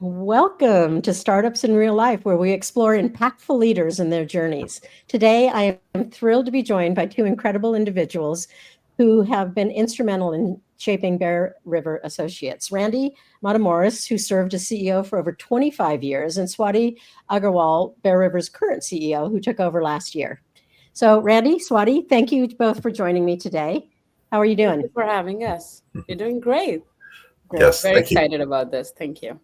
Welcome to Startups in Real Life, where we explore impactful leaders and their journeys. Today, I am thrilled to be joined by two incredible individuals who have been instrumental in shaping Bear River Associates. Randy Matamoros, who served as CEO for over 25 years, and Swati Agarwal, Bear River's current CEO, who took over last year. So, Randy, Swati, thank you both for joining me today. How are you Thank doing? you for having us. You're doing great. Great. Yes, Very thank you. excited about this. Thank you.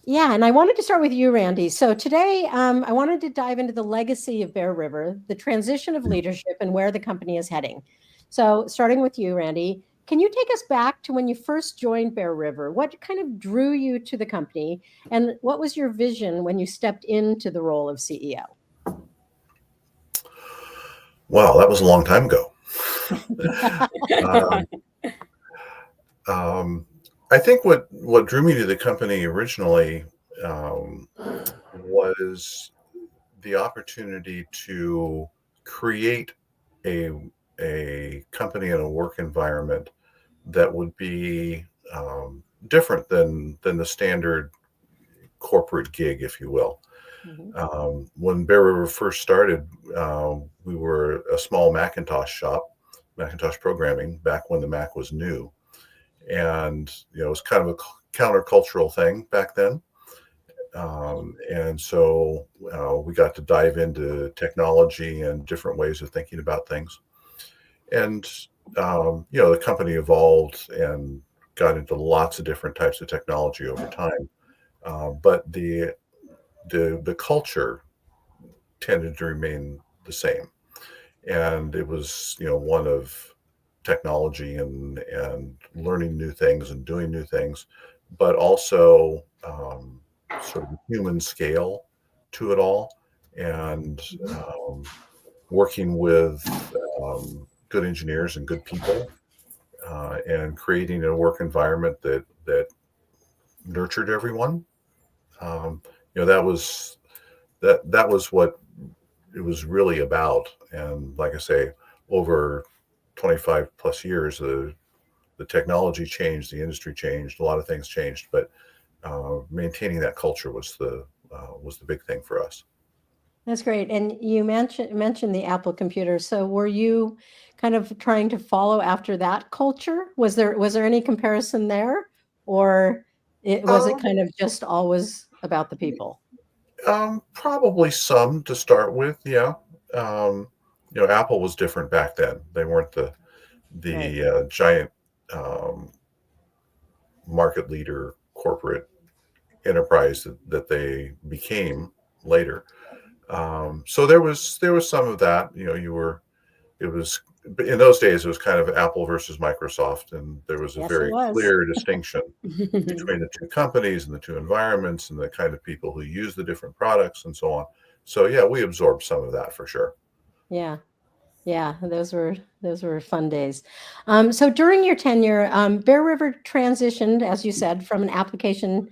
Yeah, and I wanted to start with you, Randy. So today, I wanted to dive into the legacy of Bear River, the transition of leadership, and where the company is heading. So, starting with you, Randy, can you take us back to when you first joined Bear River? What kind of drew you to the company, and what was your vision when you stepped into the role of CEO? Wow, that was a long time ago. Um, um, I think what drew me to the company originally was the opportunity to create a a company and a work environment that would be different than the standard corporate gig, if you will. Mhm. When Bear River first started, we were a small Macintosh shop, Macintosh programming, back when the Mac was new. And, it was kind of a countercultural thing back then. And so we got to dive into technology and different ways of thinking about things. And, the company evolved and got into lots of different types of technology over time. But the culture tended to remain the same, and it was one of technology and learning new things and doing new things, but also sort of human scale to it all, and working with good engineers and good people, and creating a work environment that nurtured everyone. um, that was that was what it was really about. And like I say, over 25 plus years, the technology changed, the industry changed, a lot of things changed, but maintaining that culture was the big thing for us. That's great. And you mentioned the Apple computer. So were you kind of trying to follow after that culture? Was there any comparison there, or was it Um, kind of just always about the people? Probably some to start with, yeah. Um, Apple was different back then. They weren't the Right. giant um, market leader corporate enterprise that they became later. So there was some of that. It was in those days it was kind of Apple versus Microsoft, and there was a Yes, it very was. clear distinction between the two companies and the two environments and the kind of people who use the different products and so on. So yeah, we absorbed some of that for sure. Yeah. Yeah, those were fun days. So during your tenure, Bear River transitioned, as you said, from an application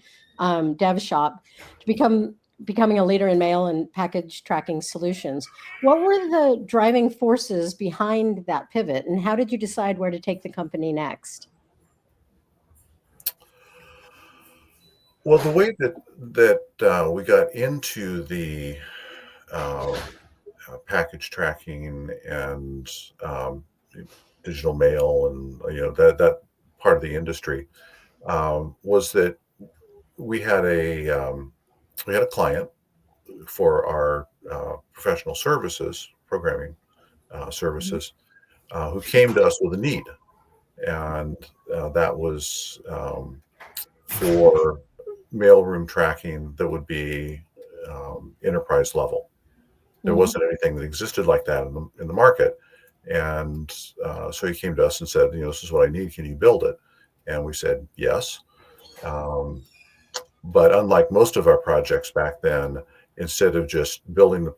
dev shop to becoming a leader in mail and package tracking solutions. What were the driving forces behind that pivot, and how did you decide where to take the company next? Well, the way that we got into the uh, package tracking and um, digital mail and that part of the industry was that we had a client for our professional services programming Mhm. services who came to us with a need, and that was for mailroom tracking that would be enterprise level. There Mhm. wasn't anything that existed like that in the market. And so he came to us and said, this is what I need. Can you build it? And we said, yes. Um, but unlike most of our projects back then, instead of just building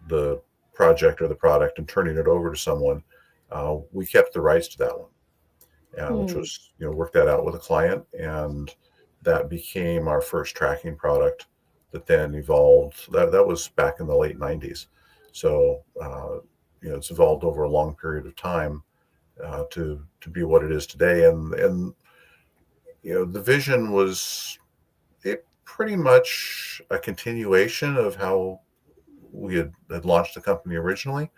the project or the product and turning it over to someone, we kept the rights to that one, which Hmm. was, work that out with a client. And that became our first tracking product that then evolved. That was back in the late 90s. So, it's evolved over a long period of time to be what it is today. And the vision was, pretty much a continuation of how we had launched the company originally.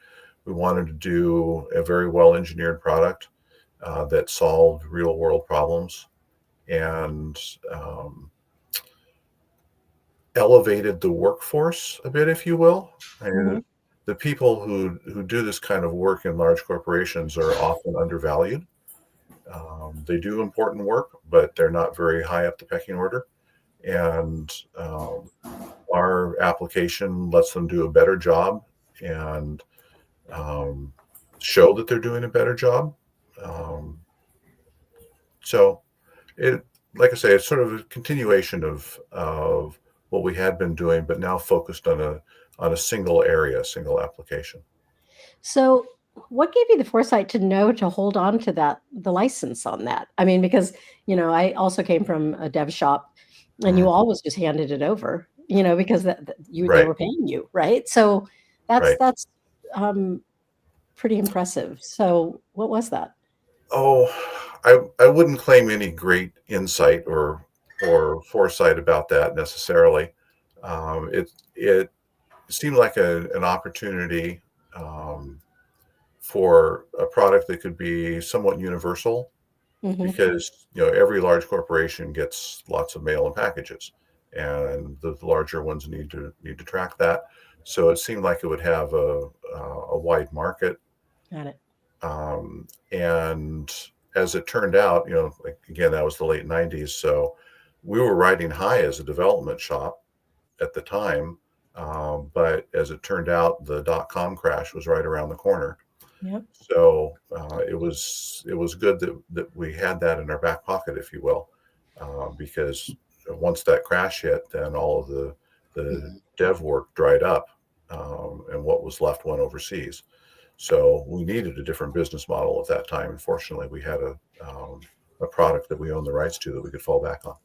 We wanted to do a very well-engineered product that solved real-world problems and elevated the workforce a bit, if you will. And the people who do this kind of work in large corporations are often undervalued. They do important work, but they're not very high up the pecking order. And our application lets them do a better job and show that they're doing a better job. So it, like I say, it's sort of a continuation of what we had been doing, but now focused on a single area, single application. So what gave you the foresight to know to hold on to the license on that? I mean, because, I also came from a dev shop and you always just handed it over, because they Right. were paying you, right? So that's Right. pretty impressive. So what was that? Oh, I wouldn't claim any great insight or foresight about that necessarily. It seemed like an opportunity for a product that could be somewhat universal, because every large corporation gets lots of mail and packages, and the larger ones need to track that. So it seemed like it would have a wide market. Got it. And as it turned out, like, again, that was the late 90s. So we were riding high as a development shop at the time. But as it turned out, the .com crash was right around the corner. Yep. So it was good that we had that in our back pocket, if you will, because once that crash hit, then all of the dev work dried up, and what was left went overseas. So we needed a different business model at that time. And fortunately, we had a product that we own the rights to that we could fall back on.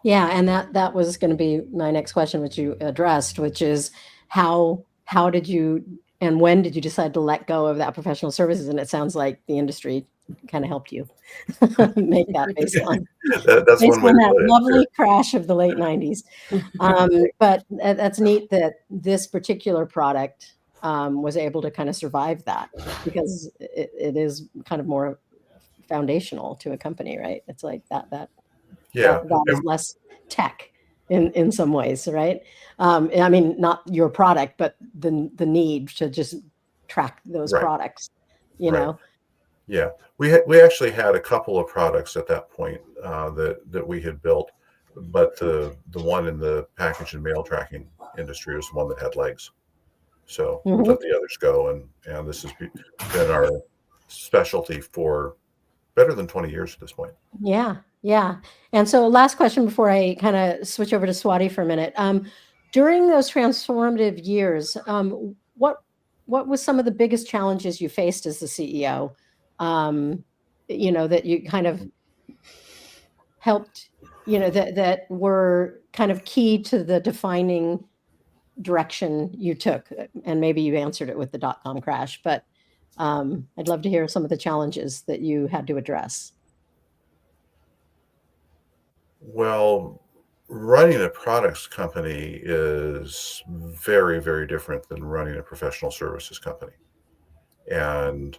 Yeah, and that was going to be my next question, which you addressed, which is how did you and when did you decide to let go of that professional services? And it sounds like the industry kind of helped you make that based on That's one way to that put it. lovely Sure. crash of the late 90s. But that's neat that this particular product was able to kind of survive that, because it is kind of more foundational to a company, right? It's like that Yeah. is less tech in some ways, right? I mean, not your product, but the need to just track those Right. products, Right. Yeah, we actually had a couple of products at that point that we had built, but the one in the package and mail tracking industry was the one that had legs. So we let the others go, and this has been our specialty for better than 20 years at this point. Yeah, yeah. And so last question before I kind of switch over to Swati for a minute. During those transformative years, what was some of the biggest challenges you faced as the CEO? That you kind of helped, that were kind of key to the defining direction you took. And maybe you answered it with the .com crash, but I'd love to hear some of the challenges that you had to address. Well, running a products company is very, very different than running a professional services company. And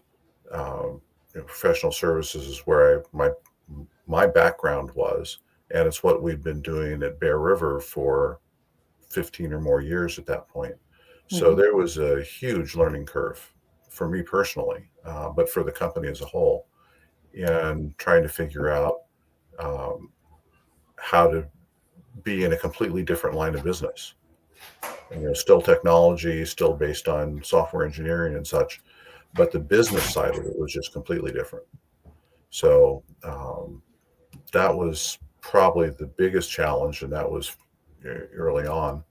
professional services is where my background was, and it's what we've been doing at Bear River for 15 or more years at that point. So there was a huge learning curve for me personally, but for the company as a whole, and trying to figure out how to be in a completely different line of business. And, still technology, still based on software engineering and such, but the business side of it was just completely different. So that was probably the biggest challenge, and that was early on.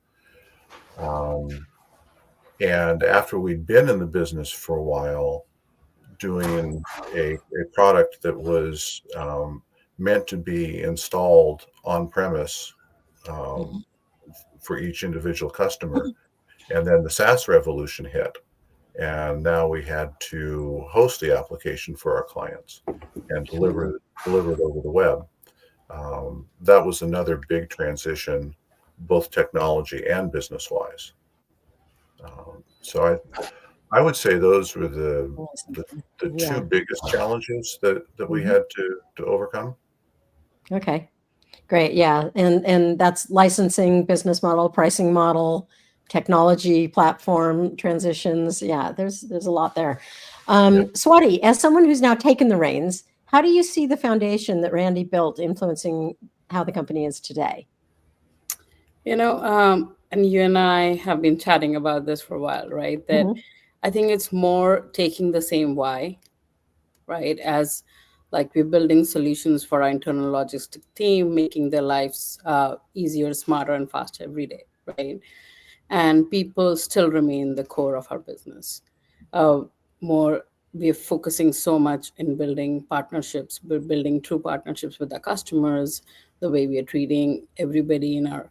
And after we'd been in the business for a while, doing a product that was meant to be installed on premise for each individual customer, and then the SaaS revolution hit. And now we had to host the application for our clients and deliver it over the web. That was another big transition both technology and business wise. So I would say those were the two Yeah. biggest challenges that we Mhm. had to overcome. Okay. Great. Yeah. And that's licensing, business model, pricing model, technology platform transitions. Yeah, there's a lot there. Yeah. Swati, as someone who's now taken the reins, how do you see the foundation that Randy built influencing how the company is today? And you and I have been chatting about this for a while, right? That Mhm. I think it's more taking the same why, right? As like we're building solutions for our internal logistic team, making their lives easier, smarter, and faster every day, right? And people still remain the core of our business. Uh, more we're focusing so much in building partnerships. We're building true partnerships with our customers, the way we are treating everybody in our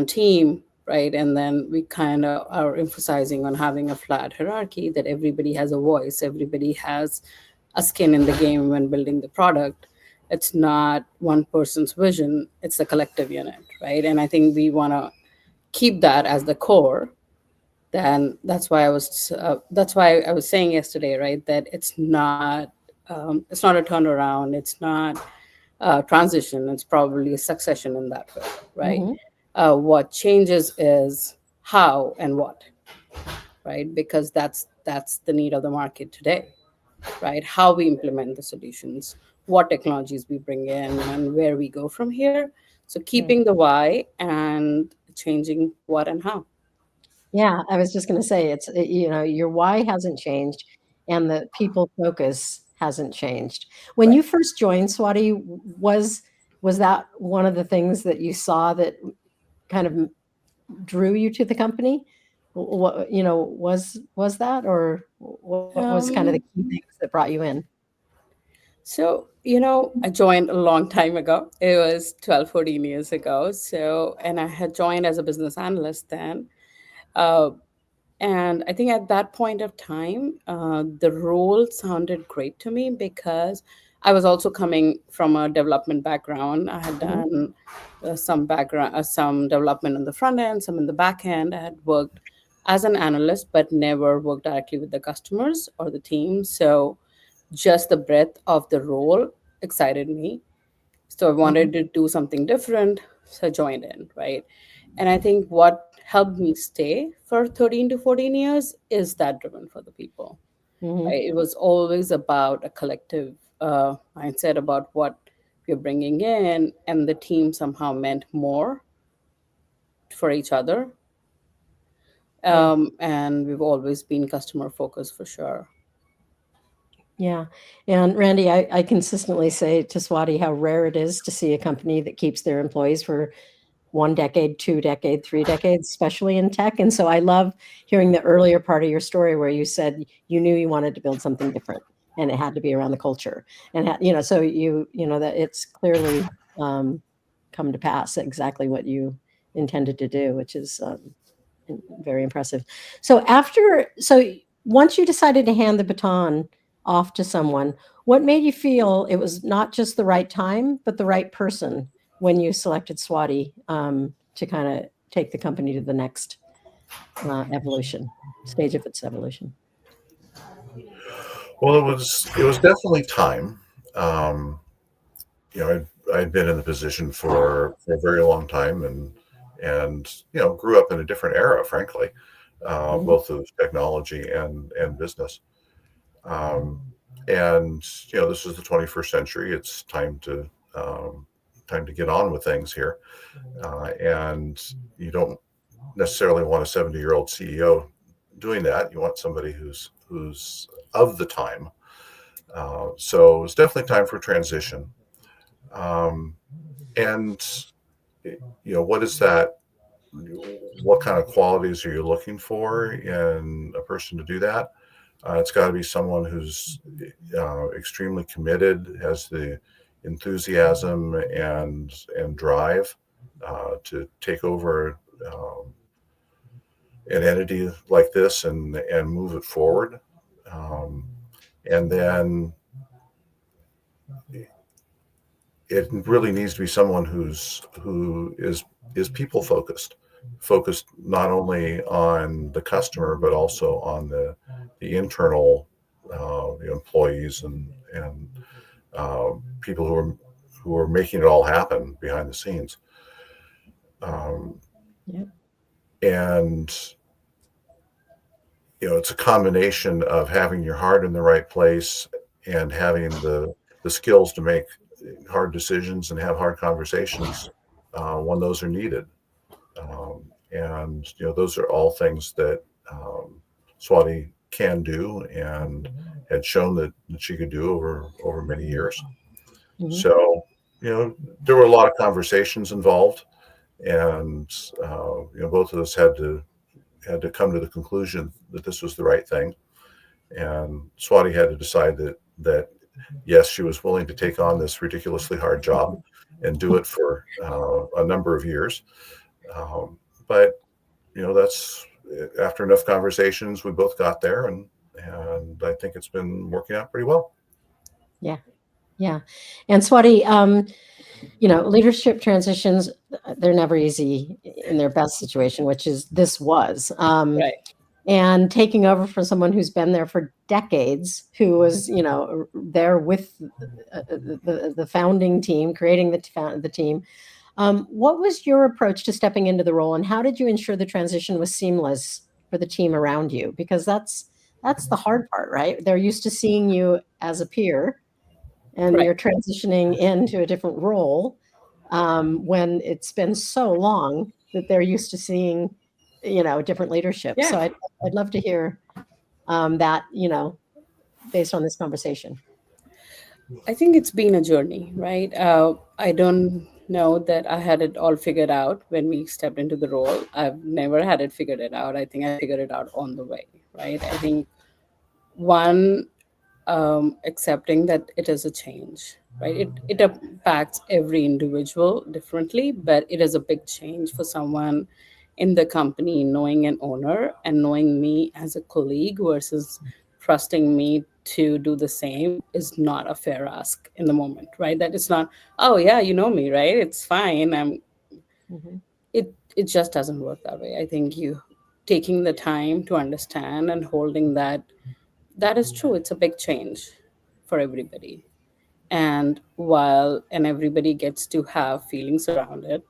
team, right? And then we kind of are emphasizing on having a flat hierarchy, that everybody has a voice, everybody has a skin in the game when building the product. It's not one person's vision, it's a collective unit, right? And I think we want to keep that as the core. Then that's why I was saying yesterday, right, that it's not a turnaround, it's not a transition, it's probably a succession in that way, right? Mhm. What changes is how and what, right? Because that's the need of the market today, right? How we implement the solutions, what technologies we bring in, and where we go from here. So Right. keeping the why and changing what and how. Yeah, I was just going to say your why hasn't changed and the people focus hasn't changed. When Right. you first joined Swati, was that one of the things that you saw that kind of drew you to the company? What, was that, or what was kind of the Um, key things that brought you in? I joined a long time ago. It was 12, 14 years ago. And I had joined as a business analyst then. Uh, and I think at that point of time, the role sounded great to me because I was also coming from a development background. I had Mhm. done some development on the front end, some in the back end. I had worked as an analyst, but never worked directly with the customers or the team. So just the breadth of the role excited me. So I Mhm. wanted to do something different. So I joined in, right? And I think what helped me stay for 13 to 14 years is that driven for the people, Mhm. right? It was always about a collective mindset about what we're bringing in, and the team somehow meant more for each other. Yeah. And we've always been customer focused for sure. Yeah. And Randy, I consistently say to Swati how rare it is to see a company that keeps their employees for 1 decade, 2 decade, 3 decades, especially in tech. And so I love hearing the earlier part of your story where you said you knew you wanted to build something different and it had to be around the culture. And, so that it's clearly come to pass exactly what you intended to do, which is very impressive. So once you decided to hand the baton off to someone, what made you feel it was not just the right time, but the right person when you selected Swati to kind of take the company to the next evolution stage of its evolution? Well, it was definitely time. Um, I'd been in the position for a very long time, and grew up in a different era, frankly, Mhm. both of technology and business. Um, and this is the 21st century. It's time to get on with things here, and you don't necessarily want a 70-year-old CEO doing that. You want somebody who's of the time. So it's definitely time for transition. Um, and what is that? What kind of qualities are you looking for in a person to do that? It's got to be someone who's extremely committed, has the enthusiasm and drive to take over an entity like this and move it forward. Um, and then it really needs to be someone who is is people focused not only on the customer but also on the internal employees and people who are making it all happen behind the scenes. Yeah. And it's a combination of having your heart in the right place and having the skills to make hard decisions and have hard conversations when those are needed. And those are all things that Swati can do and had shown that she could do over many years. Mhm. So there were a lot of conversations involved, and both of us had to come to the conclusion that this was the right thing. And Swati had to decide that yes, she was willing to take on this ridiculously hard job and do it for a number of years. But that's after enough conversations, we both got there, and I think it's been working out pretty well. Yeah. Yeah. And Swati, leadership transitions, they're never easy in their best situation, which is this was. Right. And taking over from someone who's been there for decades, who was, there with the founding team, creating the team. What was your approach to stepping into the role, and how did you ensure the transition was seamless for the team around you? Because that's the hard part, right? They're used to seeing you as a peer, and Right. you're transitioning into a different role when it's been so long that they're used to seeing, different leadership. Yeah. So I'd love to hear that, based on this conversation. I think it's been a journey, right? I don't know that I had it all figured out when we stepped into the role. I've never had it figured it out. I think I figured it out on the way, right? I think one, accepting that it is a change, right? It impacts every individual differently, but it is a big change for someone in the company knowing an owner and knowing me as a colleague versus trusting me to do the same is not a fair ask in the moment, right? That it's not, oh yeah, you know me, right? It's fine. Mhm. It just doesn't work that way. I think you taking the time to understand and holding that is true. It's a big change for everybody. And everybody gets to have feelings around it,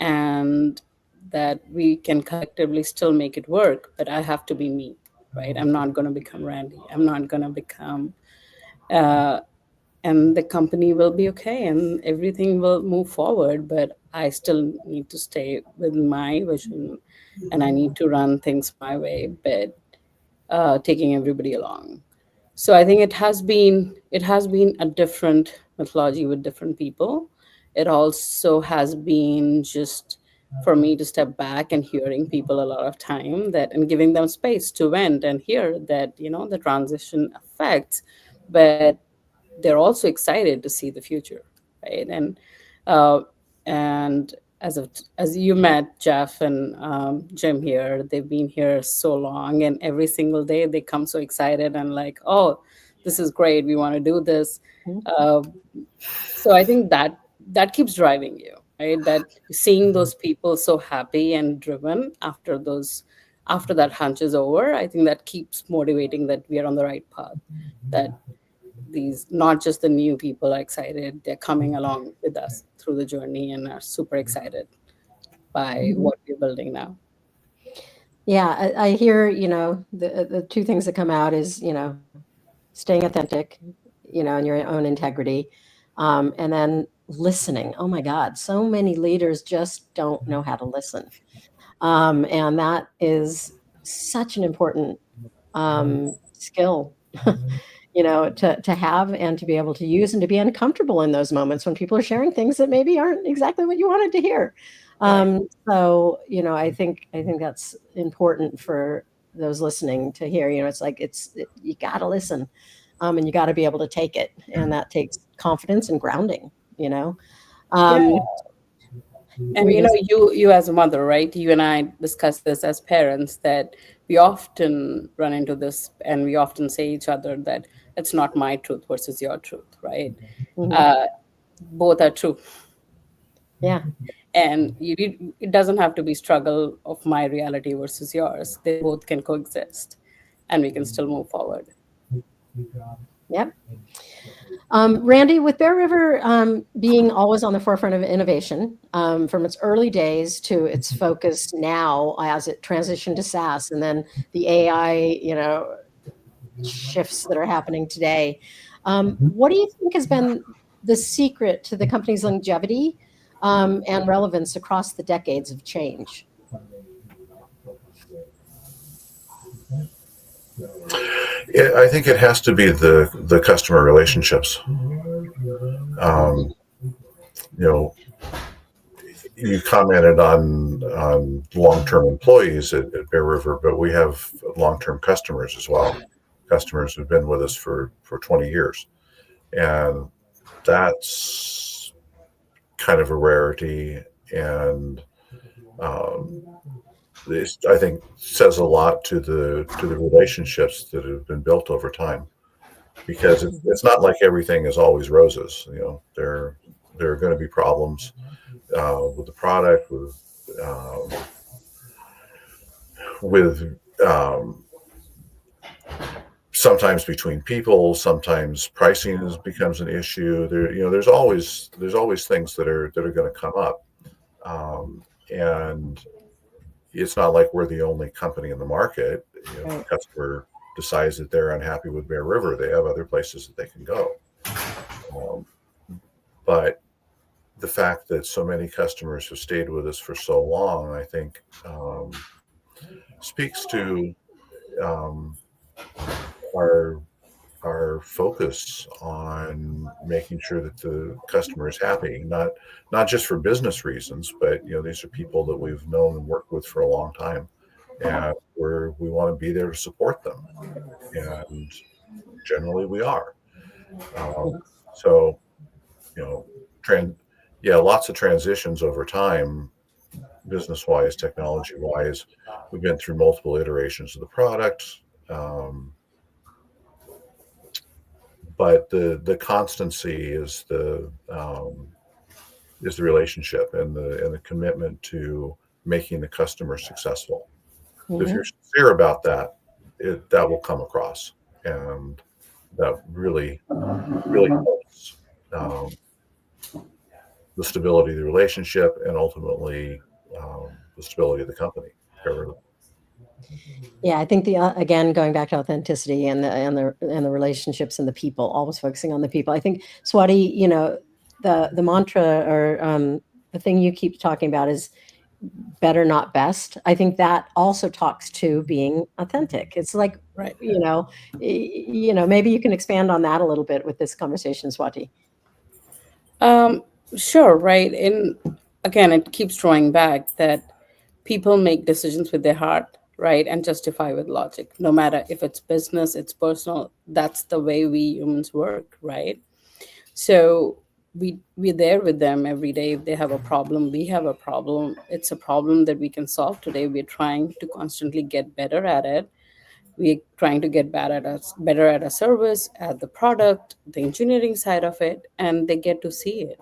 and that we can collectively still make it work, but I have to be me, right? I'm not going to become Randy. I'm not going to become, uh, and the company will be okay and everything will move forward, but I still need to stay with my vision and I need to run things my way, but taking everybody along. So I think it has been a different methodology with different people. It also has been just for me to step back and hearing people a lot of time that and giving them space to vent and hear that the transition affects, but they're also excited to see the future, right? Uh, and as you met Jeff and Jim here, they've been here so long, and every single day they come so excited and like, oh, this is great. We want to do this. Mhm. Uh, so I think that keeps driving you, right? That seeing those people so happy and driven after that hunch is over, I think that keeps motivating that we are on the right path. That these not just the new people are excited, they're coming along with us through the journey and are super excited by Mhm. what we're building now. Yeah, I hear, the two things that come out is, staying authentic, in your own integrity, and then listening. Oh my God, so many leaders just don't know how to listen. And that is such an important skill, to have and to be able to use and to be uncomfortable in those moments when people are sharing things that maybe aren't exactly what you wanted to hear. Right. So, I think that's important for those listening to hear. It's like you got to listen, and you got to be able to take it, and that takes confidence and grounding. Yeah. Um, And were you gonna say- you as a mother, right? You and I discuss this as parents that we often run into this, and we often say each other that it's not my truth versus your truth, right? Mhm. uh, Both are true. Yeah. And it doesn't have to be struggle of my reality versus yours. They both can coexist, and we can still move forward. Yep. Randy, with Bear River being always on the forefront of innovation, from its early days to its focus now as it transitioned to SaaS, and then the AI, shifts that are happening today, what do you think has been the secret to the company's longevity and relevance across the decades of change? I think it has to be the customer relationships. You know, you commented on long-term employees at Bear River, but we have long-term customers as well. Customers who've been with us for 20 years. And that's kind of a rarity. And this, I think, says a lot to the relationships that have been built over time. Because it's not like everything is always roses. There are going to be problems with the product, with sometimes between people, sometimes pricing becomes an issue. There's always things that are going to come up, and it's not like we're the only company in the market. If a customer decides that they're unhappy with Bear River, they have other places that they can go. But the fact that so many customers have stayed with us for so long, I think, speaks to our focus on making sure that the customer is happy, not just for business reasons, but these are people that we've known and worked with for a long time, and we want to be there to support them, and generally we are. So lots of transitions over time, business-wise, technology-wise. We've been through multiple iterations of the product, but the constancy is the relationship and the commitment to making the customer successful. Mm-hmm. If you're sincere about that, that will come across, and that really helps the stability of the relationship, and ultimately the stability of the company. Yeah, I think again, going back to authenticity and the relationships and the people, always focusing on the people. I think, Swati, the mantra or the thing you keep talking about is better, not best. I think that also talks to being authentic. It's like, right. Maybe you can expand on that a little bit with this conversation, Swati. Sure, right. And again, it keeps drawing back that people make decisions with their heart, right, and justify with logic. No matter if it's business, it's personal, that's the way we humans work, right? So we're there with them every day. If they have a problem, we have a problem. It's a problem that we can solve today. We're trying to constantly get better at it. We're trying to get better at a service, at the product, the engineering side of it, and they get to see it.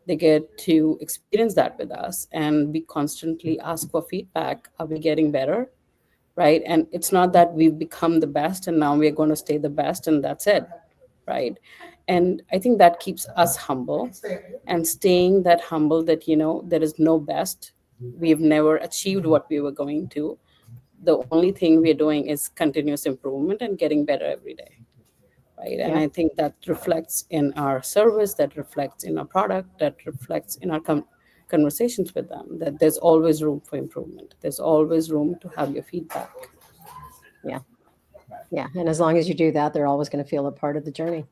They get to experience that with us, and we constantly ask for feedback. Are we getting better? Right? And it's not that we've become the best and now we're going to stay the best and that's it. Right? And I think that keeps us humble, and staying that humble that, there is no best. We've never achieved what we were going to. The only thing we're doing is continuous improvement and getting better every day. Right. And I think that reflects in our service, that reflects in our product, that reflects in our conversations with them, that there's always room for improvement. There's always room to have your feedback. Yeah. Yeah. And as long as you do that, they're always going to feel a part of the journey.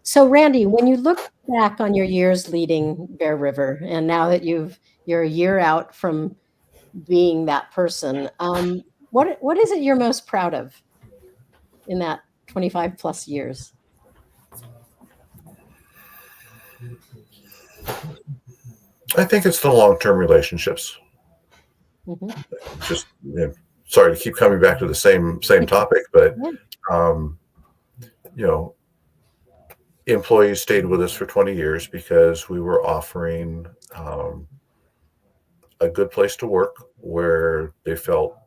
So Randy, when you look back on your years leading Bear River, and now that you're a year out from being that person, what is it you're most proud of in that 25 plus years? I think it's the long-term relationships. Mm-hmm. Just sorry to keep coming back to the same topic, but employees stayed with us for 20 years because we were offering um, a good place to work where they felt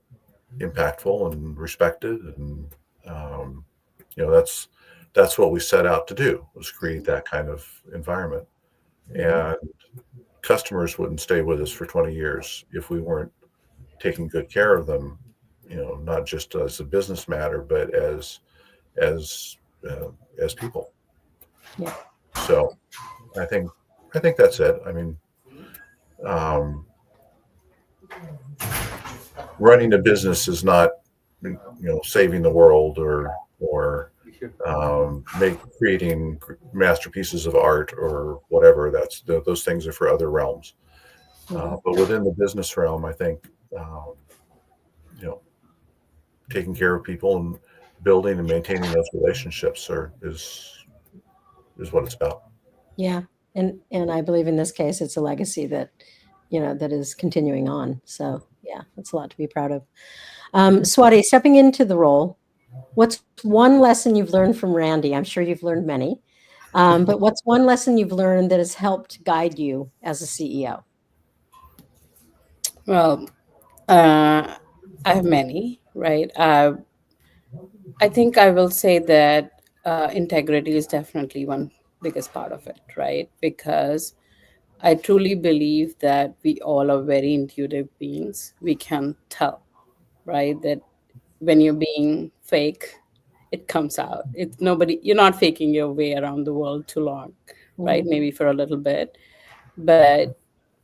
impactful and respected, and um, that's what we set out to do, was create that kind of environment. And customers wouldn't stay with us for 20 years if we weren't taking good care of them, not just as a business matter, but as uh, as people. Yeah. So I think that's it. I mean, um, running a business is not, saving the world, or creating masterpieces of art or whatever. Those things are for other realms. But within the business realm, I think, um, you know, taking care of people and building and maintaining those relationships is what it's about. Yeah. And I believe in this case, it's a legacy that, that is continuing on. So yeah, that's a lot to be proud of. Swati, stepping into the role, what's one lesson you've learned from Randy? I'm sure you've learned many, but what's one lesson you've learned that has helped guide you as a CEO? Well, I have many, right? I think I will say that integrity is definitely one biggest part of it, right? Because I truly believe that we all are very intuitive beings. We can tell, right? That when you're being fake, it comes out. It's nobody, you're not faking your way around the world too long, right? Mhm. Maybe for a little bit, but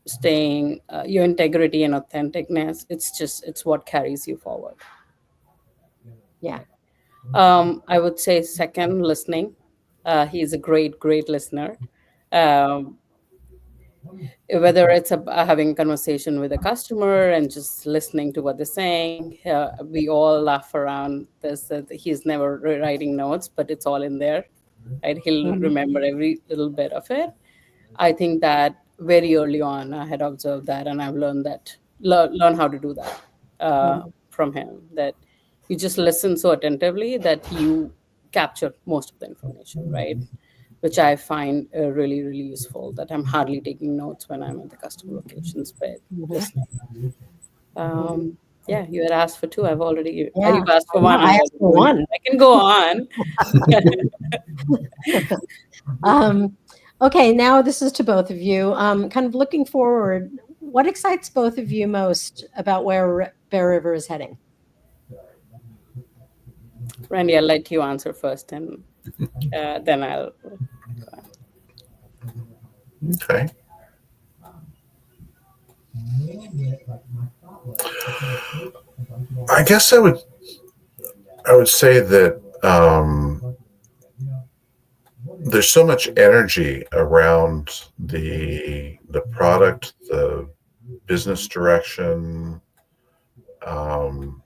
staying your integrity and authenticness, it's what carries you forward. Yeah. I would say second, listening. He's a great listener. Um, whether it's having a conversation with a customer and just listening to what they're saying, we all laugh around this. That he's never writing notes, but it's all in there, right? He'll Mhm. remember every little bit of it. I think that very early on, I had observed that, and I've learned that learn how to do that Mhm. from him. That you just listen so attentively that you capture most of the information, right? Which I find really useful. That I'm hardly taking notes when I'm at the customer locations, but Mhm. listening. Yeah, you had asked for two. I've already. Yeah, You've asked I for know. one. I I've asked already for given you. one. I can go on. Um, okay, now this is to both of you. Kind of looking forward, what excites both of you most about where Bear River is heading? Randy, I'll let you answer first, and then I'll. Okay. I guess I would say that there's so much energy around the product, the business direction, um,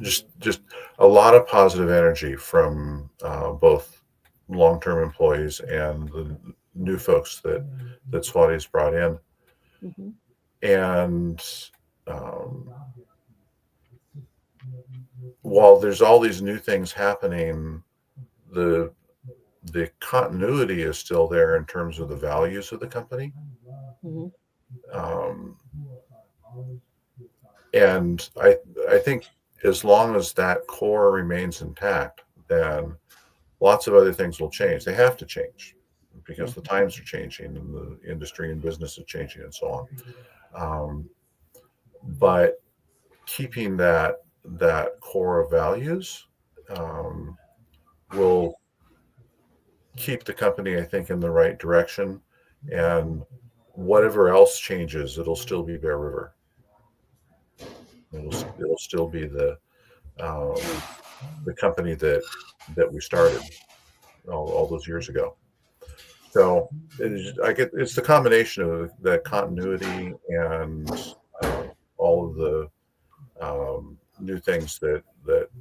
just a lot of positive energy from both long-term employees and the new folks that Swati's brought in. Mhm. And um, while there's all these new things happening, the the continuity is still there in terms of the values of the company. Mhm. Um, and I think as long as that core remains intact, then lots of other things will change. They have to change because the times are changing and the industry and business is changing and so on. Um, but keeping that core of values um, will keep the company, I think, in the right direction. And whatever else changes, it'll still be Bear River. It'll still be the company that we started all those years ago. So it's the combination of the continuity and all of the new things that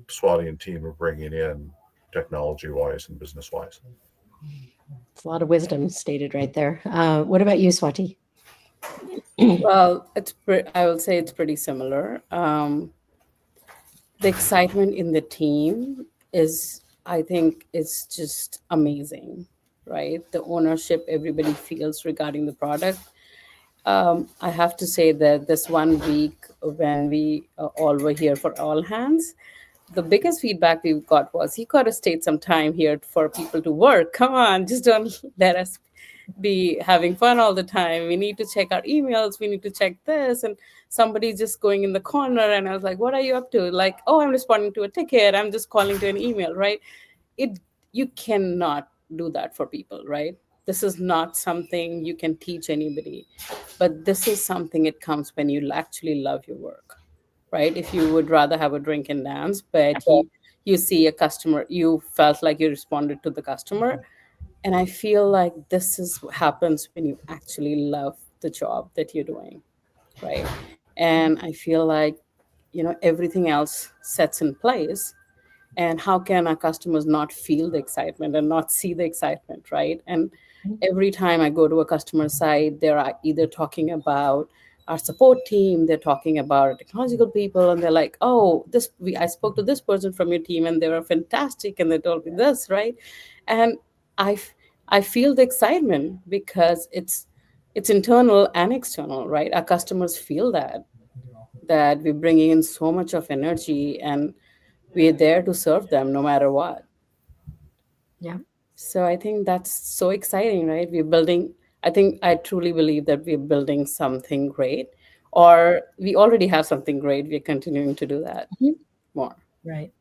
Swati and team are bringing in, technology wise and business wise. It's a lot of wisdom stated right there. What about you, Swati? Well, I will say it's pretty similar. The excitement in the team is, I think, it's just amazing. right? The ownership everybody feels regarding the product. I have to say that this 1 week when we all were here for all hands, the biggest feedback we got was, you got to stay some time here for people to work. Come on, just don't let us be having fun all the time. We need to check our emails. We need to check this. And somebody's just going in the corner. And I was like, what are you up to? Like, oh, I'm responding to a ticket. I'm just calling to an email, right? It You cannot do that for people, right? This is not something you can teach anybody, but this is something, it comes when you actually love your work, right? If you would rather have a drink and dance, but you see a customer, you felt like you responded to the customer. And I feel like this is what happens when you actually love the job that you're doing, right? And I feel like, everything else sets in place. And how can our customers not feel the excitement and not see the excitement, right? And every time I go to a customer site, they're either talking about our support team, they're talking about our technological people, and they're like, oh, I spoke to this person from your team and they were fantastic and they told me this, right? And I feel the excitement because it's internal and external, right? Our customers feel that we're bringing in so much of energy, and we're there to serve them no matter what. Yeah. So I think that's so exciting, right? I truly believe that we're building something great, or we already have something great. We're continuing to do that more. Right.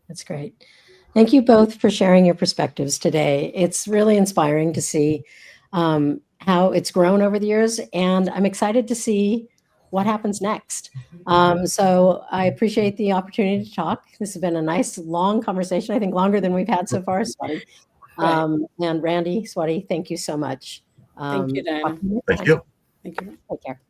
That's great. Thank you both for sharing your perspectives today. It's really inspiring to see how it's grown over the years, and I'm excited to see what happens next. So I appreciate the opportunity to talk. This has been a nice, long conversation, I think longer than we've had so far, Swati. Right. And Randy, Swati, thank you so much. Thank you, Talk Diana. to you next Thank time. you. Thank you. Take care.